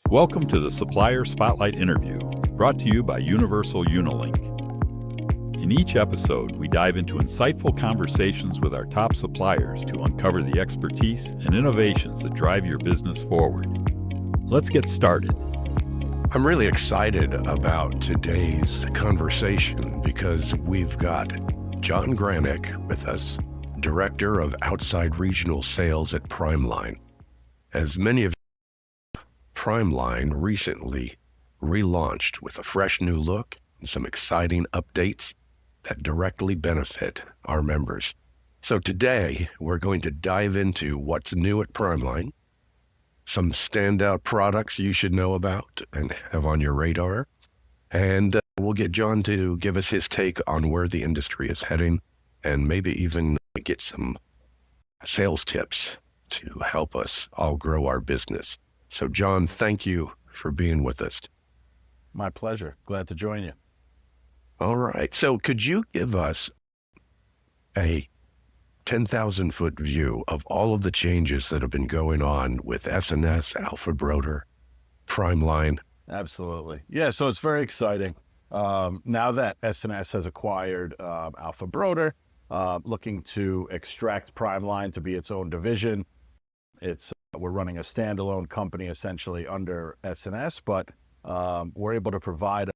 Welcome to the Supplier Spotlight interview, brought to you by Universal Unilink. In each episode, we dive into insightful conversations with our top suppliers to uncover the expertise and innovations that drive your business forward. Let's get started. I'm really excited about today's conversation because we've got John Granek with us, Director of Outside Regional Sales at LLine. As many of you know, LLine recently relaunched with a fresh new look and some exciting updates that directly benefit our members. So today, we're going to dive into what's new at LLine, some standout products you should know about and have on your radar. And we'll get John to give us his take on where the industry is heading and maybe even get some sales tips to help us all grow our business. So John, thank you for being with us. My pleasure. Glad to join you. All right. So could you give us a 10,000 foot view of all of the changes that have been going on with SNS, Alpha Broder, LLine? Absolutely. Yeah, so it's very exciting. Now that SNS has acquired Alpha Broder, looking to extract LLine to be its own division. We're running a standalone company essentially under SNS, but we're able to provide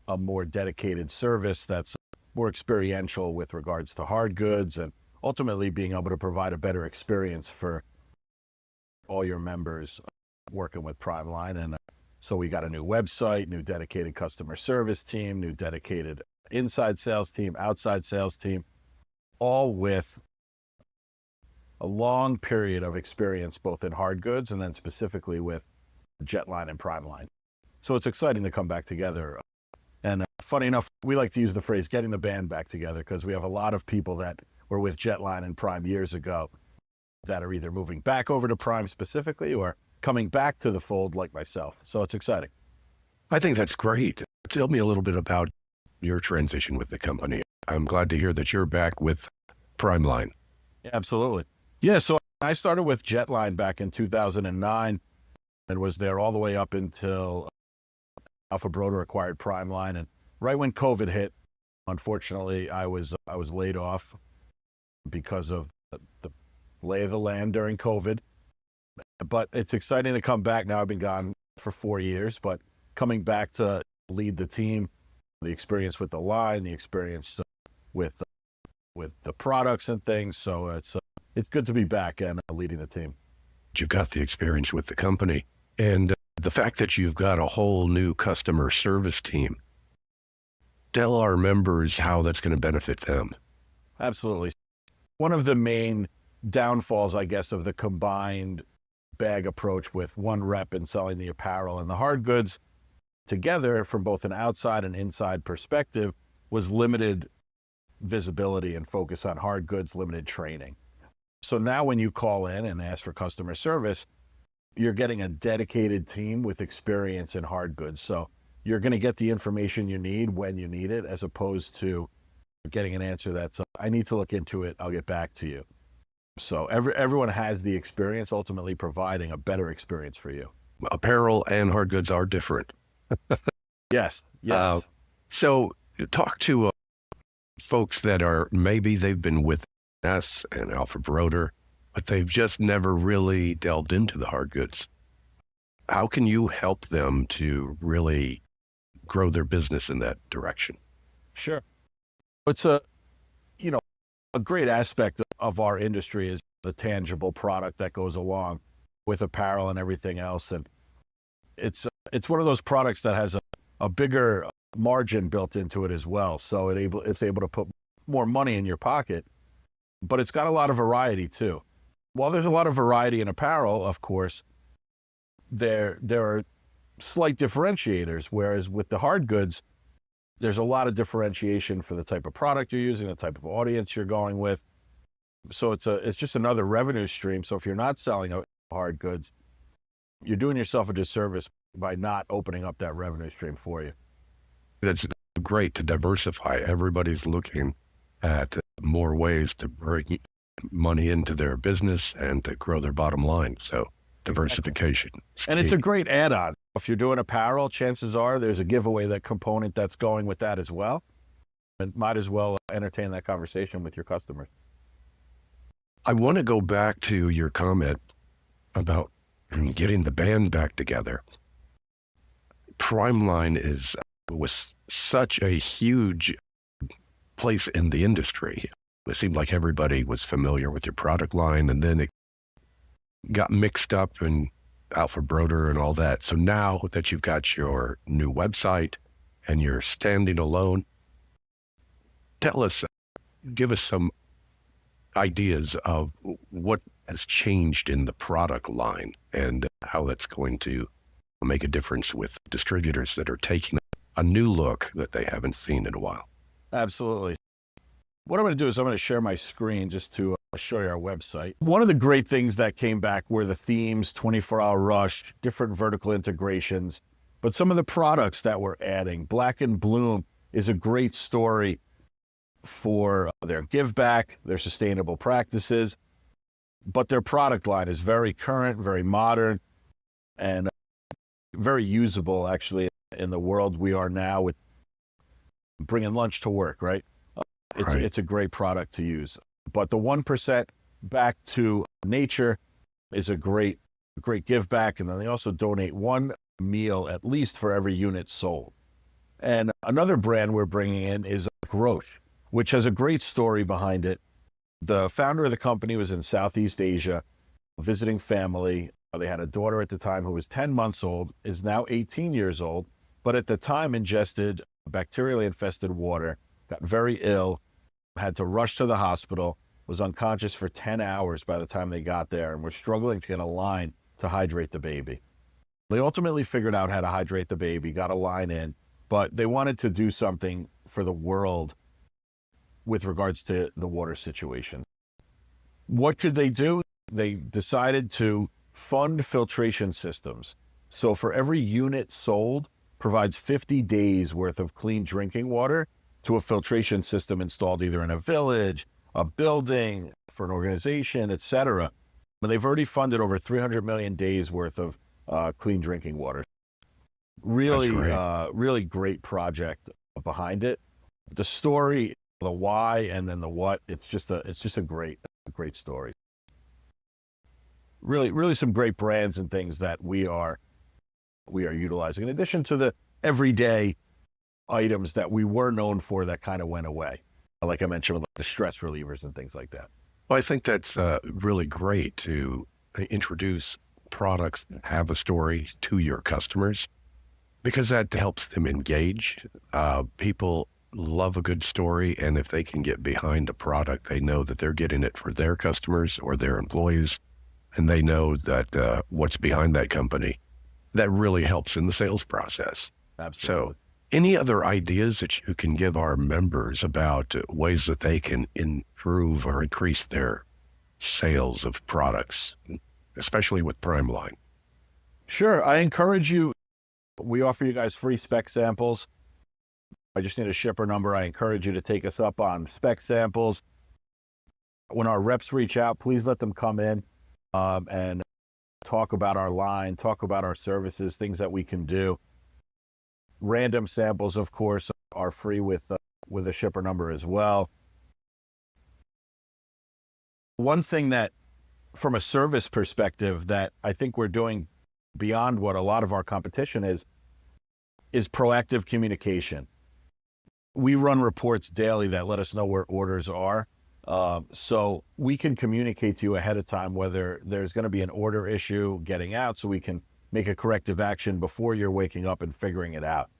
a more dedicated service that's more experiential with regards to hard goods and ultimately being able to provide a better experience for all your members working with LLine. And so we got a new website, new dedicated customer service team, new dedicated inside sales team, outside sales team, all with a long period of experience, both in hard goods and then specifically with JetLine and LLine. So it's exciting to come back together. And funny enough, we like to use the phrase getting the band back together because we have a lot of people that were with JetLine and Prime years ago that are either moving back over to Prime specifically or coming back to the fold like myself. So it's exciting. I think that's great. Tell me a little bit about your transition with the company. I'm glad to hear that you're back with LLine. Yeah, absolutely. Yeah, so I started with JetLine back in 2009 and was there all the way up until Alpha Broder acquired LLine. And right when COVID hit, unfortunately, I was laid off because of the lay of the land during COVID. But it's exciting to come back. Now I've been gone for 4 years, but coming back to lead the team, the experience with the line, the experience with the products and things. So it's good to be back and leading the team. You've got the experience with the company and the fact that you've got a whole new customer service team. Tell our members how that's going to benefit them. Absolutely. One of the main downfalls, I guess, of the combined bag approach with one rep and selling the apparel and the hard goods together from both an outside and inside perspective was limited visibility and focus on hard goods, limited training. So now when you call in and ask for customer service, you're getting a dedicated team with experience in hard goods. So you're going to get the information you need when you need it, as opposed to getting an answer that's, I need to look into it, I'll get back to you. So everyone has the experience, ultimately providing a better experience for you. Apparel and hard goods are different. Yes. So talk to folks that are, maybe they've been with us and Alpha Broder, but they've just never really delved into the hard goods. How can you help them to really grow their business in that direction? Sure. It's a great aspect of our industry is the tangible product that goes along with apparel and everything else. And it's one of those products that has a bigger margin built into it as well. So it's able to put more money in your pocket, but it's got a lot of variety too. While there's a lot of variety in apparel, of course, there are slight differentiators, whereas with the hard goods, there's a lot of differentiation for the type of product you're using, the type of audience you're going with. So it's just another revenue stream. So if you're not selling hard goods, you're doing yourself a disservice by not opening up that revenue stream for you. That's great to diversify. Everybody's looking at more ways to bring money into their business and to grow their bottom line. So Diversification. And it's a great add-on. If you're doing apparel, chances are there's a giveaway, that component that's going with that as well. And might as well entertain that conversation with your customers. I want to go back to your comment about getting the band back together. PrimeLine was such a huge place in the industry. It seemed like everybody was familiar with your product line, and then it got mixed up in Alpha Broder and all that. So now that you've got your new website and you're standing alone, give us some ideas of what has changed in the product line and how that's going to make a difference with distributors that are taking a new look that they haven't seen in a while. Absolutely. What I'm going to do is I'm going to share my screen just to show you our website. One of the great things that came back were the themes, 24-hour rush, different vertical integrations, but some of the products that we're adding. Black and Bloom is a great story for their give back, their sustainable practices, but their product line is very current, very modern, and very usable actually in the world we are now with bringing lunch to work, right? It's a great product to use. But the 1% back to nature is a great give back. And then they also donate one meal at least for every unit sold. And another brand we're bringing in is Roche, which has a great story behind it. The founder of the company was in Southeast Asia, visiting family. They had a daughter at the time who was 10 months old, is now 18 years old, but at the time ingested bacterially infested water, got very ill, had to rush to the hospital, was unconscious for 10 hours by the time they got there, and were struggling to get a line to hydrate the baby. They ultimately figured out how to hydrate the baby, got a line in, but they wanted to do something for the world with regards to the water situation. What could they do? They decided to fund filtration systems. So for every unit sold, provides 50 days worth of clean drinking water to a filtration system installed either in a village, a building, for an organization, etc. But they've already funded over 300 million days worth of clean drinking water. Really, really great project behind it. The story, the why, and then the what. It's just a great story. Really some great brands and things that we are utilizing, in addition to the everyday items that we were known for that kind of went away. Like I mentioned, like the stress relievers and things like that. Well, I think that's really great to introduce products that have a story to your customers, because that helps them engage. People love a good story, and if they can get behind a product, they know that they're getting it for their customers or their employees, and they know that what's behind that company. That really helps in the sales process. Absolutely. So any other ideas that you can give our members about ways that they can improve or increase their sales of products, especially with PrimeLine? Sure. I encourage you. We offer you guys free spec samples. I just need a shipper number. I encourage you to take us up on spec samples. When our reps reach out, please let them come in and talk about our line, talk about our services, things that we can do. Random samples, of course, are free with a shipper number as well. One thing that, from a service perspective, that I think we're doing beyond what a lot of our competition is proactive communication. We run reports daily that let us know where orders are. So we can communicate to you ahead of time whether there's going to be an order issue getting out, so we can make a corrective action before you're waking up and figuring it out.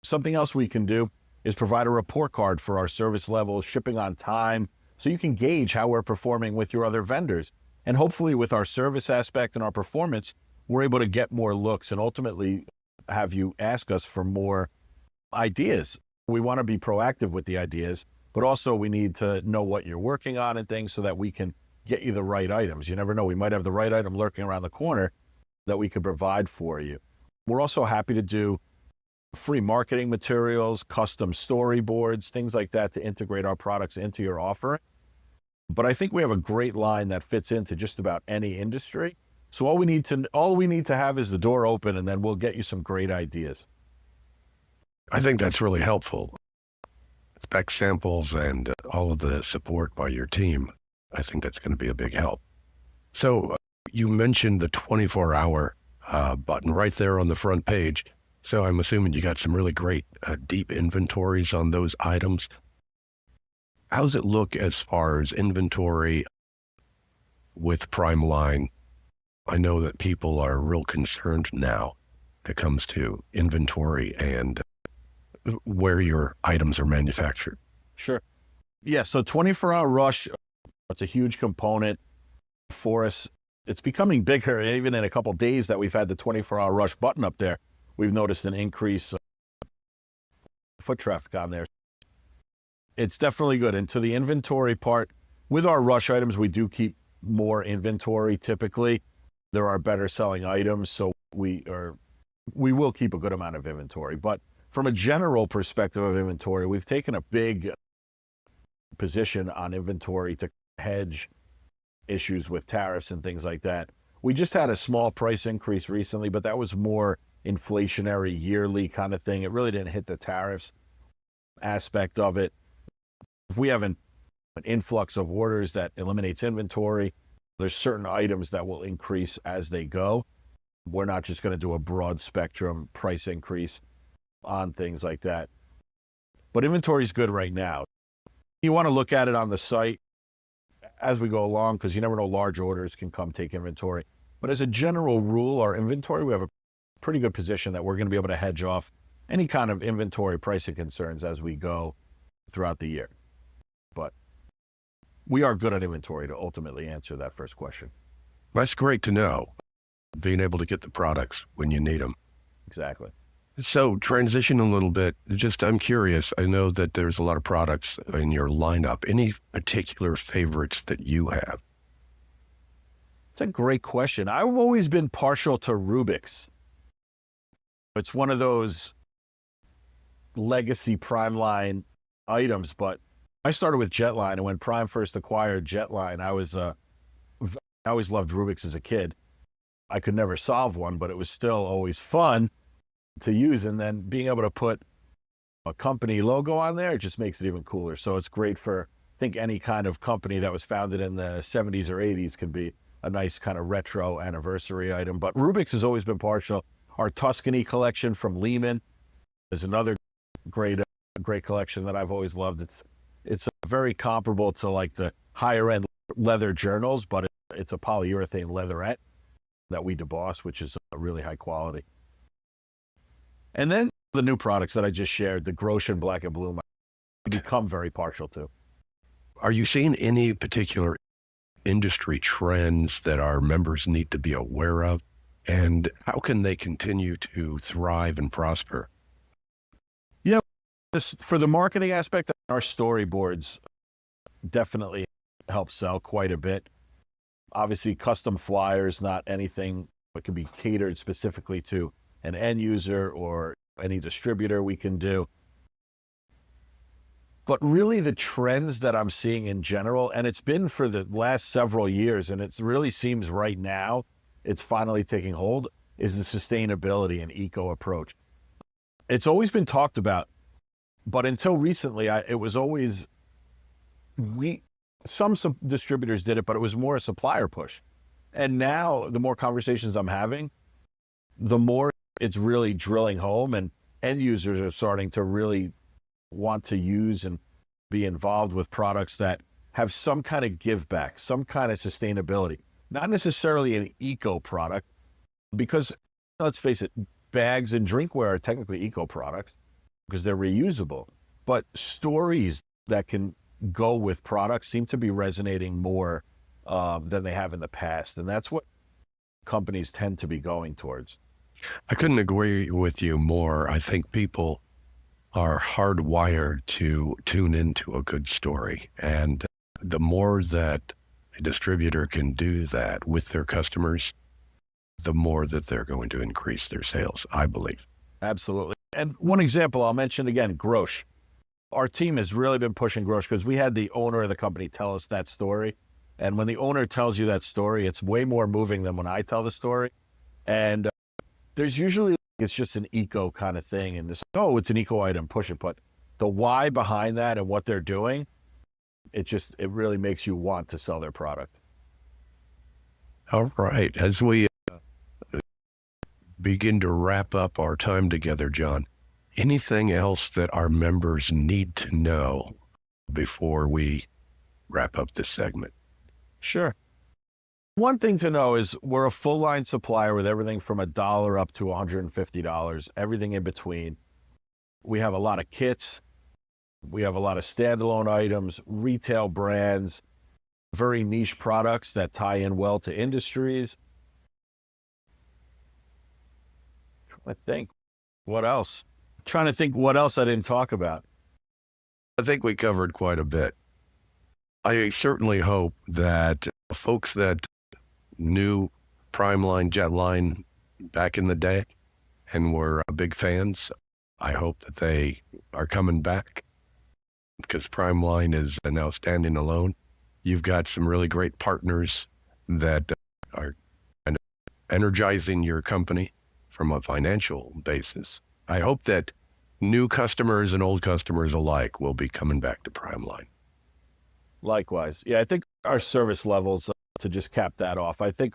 Something else we can do is provide a report card for our service levels, shipping on time, so you can gauge how we're performing with your other vendors. And hopefully with our service aspect and our performance, we're able to get more looks and ultimately have you ask us for more ideas. We want to be proactive with the ideas, but also we need to know what you're working on and things so that we can get you the right items. You never know, we might have the right item lurking around the corner that we could provide for you. We're also happy to do free marketing materials, custom storyboards, things like that to integrate our products into your offer. But I think we have a great line that fits into just about any industry. So all we need to have is the door open, and then we'll get you some great ideas. I think that's really helpful. Spec samples and all of the support by your team, I think that's going to be a big help. So you mentioned the 24-hour button right there on the front page. So I'm assuming you got some really great deep inventories on those items. How's it look as far as inventory with PrimeLine? I know that people are real concerned now when it comes to inventory and where your items are manufactured. Sure. Yeah, so 24-hour rush, it's a huge component for us. It's becoming bigger. Even in a couple of days that we've had the 24-hour rush button up there, we've noticed an increase foot traffic on there. It's definitely good. And to the inventory part, with our rush items, we do keep more inventory typically. There are better selling items, so we will keep a good amount of inventory. But from a general perspective of inventory, we've taken a big position on inventory to hedge issues with tariffs and things like that. We just had a small price increase recently, but that was more inflationary yearly kind of thing. It really didn't hit the tariffs aspect of it. If we have an influx of orders that eliminates inventory, there's certain items that will increase as they go. We're not just going to do a broad spectrum price increase on things like that. But inventory is good right now. You want to look at it on the site as we go along, because you never know, large orders can come take inventory. But as a general rule, our inventory, we have a pretty good position that we're going to be able to hedge off any kind of inventory pricing concerns as we go throughout the year. But we are good at inventory to ultimately answer that first question. That's great to know, being able to get the products when you need them. Exactly. So transition a little bit. I'm curious. I know that there's a lot of products in your lineup. Any particular favorites that you have? It's a great question. I've always been partial to Rubik's. It's one of those legacy PrimeLine items, but I started with JetLine, and when Prime first acquired JetLine, I always loved Rubik's as a kid. I could never solve one, but it was still always fun to use. And then being able to put a company logo on there, it just makes it even cooler. So it's great for, I think, any kind of company that was founded in the 70s or 80s could be a nice kind of retro anniversary item. But Rubik's has always been partial. Our Tuscany collection from Lehman is another great collection that I've always loved. It's very comparable to like the higher end leather journals, but it's a polyurethane leatherette that we deboss, which is really high quality. And then the new products that I just shared, the Groshen Black and Blue, I become very partial to. Are you seeing any particular industry trends that our members need to be aware of? And how can they continue to thrive and prosper? Yeah, for the marketing aspect, our storyboards definitely help sell quite a bit. Obviously, custom flyers, not anything that can be catered specifically to an end user or any distributor we can do. But really the trends that I'm seeing in general, and it's been for the last several years, and it really seems right now it's finally taking hold, is the sustainability and eco approach. It's always been talked about, but until recently, it was always, some distributors did it, but it was more a supplier push. And now the more conversations I'm having, the more it's really drilling home, and end users are starting to really want to use and be involved with products that have some kind of give back, some kind of sustainability, not necessarily an eco product, because let's face it, bags and drinkware are technically eco products because they're reusable, but stories that can go with products seem to be resonating more than they have in the past. And that's what companies tend to be going towards. I couldn't agree with you more. I think people are hardwired to tune into a good story. And the more that a distributor can do that with their customers, the more that they're going to increase their sales, I believe. Absolutely. And one example I'll mention again, Grosh. Our team has really been pushing Grosh because we had the owner of the company tell us that story. And when the owner tells you that story, it's way more moving than when I tell the story. And there's usually, it's just an eco kind of thing. And it's, oh, it's an eco item, push it. But the why behind that and what they're doing, it really makes you want to sell their product. All right. As we begin to wrap up our time together, John, anything else that our members need to know before we wrap up this segment? Sure. One thing to know is we're a full line supplier with everything from $1 up to $150, everything in between. We have a lot of kits. We have a lot of standalone items, retail brands, very niche products that tie in well to industries. I think, what else? Trying to think what else I didn't talk about. I think we covered quite a bit. I certainly hope that folks that knew Primeline, Jetline back in the day and were big fans, I hope that they are coming back, because Primeline is now standing alone. You've got some really great partners that are kind of energizing your company from a financial basis. I hope that new customers and old customers alike will be coming back to Primeline. Likewise. Yeah, I think our service levels, to just cap that off, I think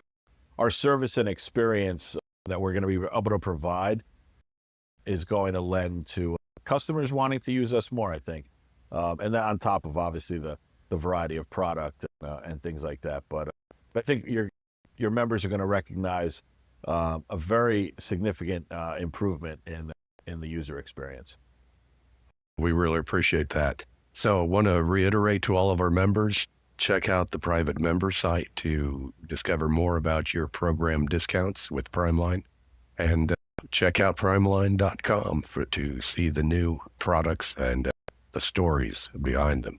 our service and experience that we're going to be able to provide is going to lend to customers wanting to use us more, I think. And then on top of obviously the variety of product and things like that. But I think your members are going to recognize a very significant improvement in the user experience. We really appreciate that. So I want to reiterate to all of our members, check out the private member site to discover more about your program discounts with Primeline, and check out primeline.com to see the new products and the stories behind them.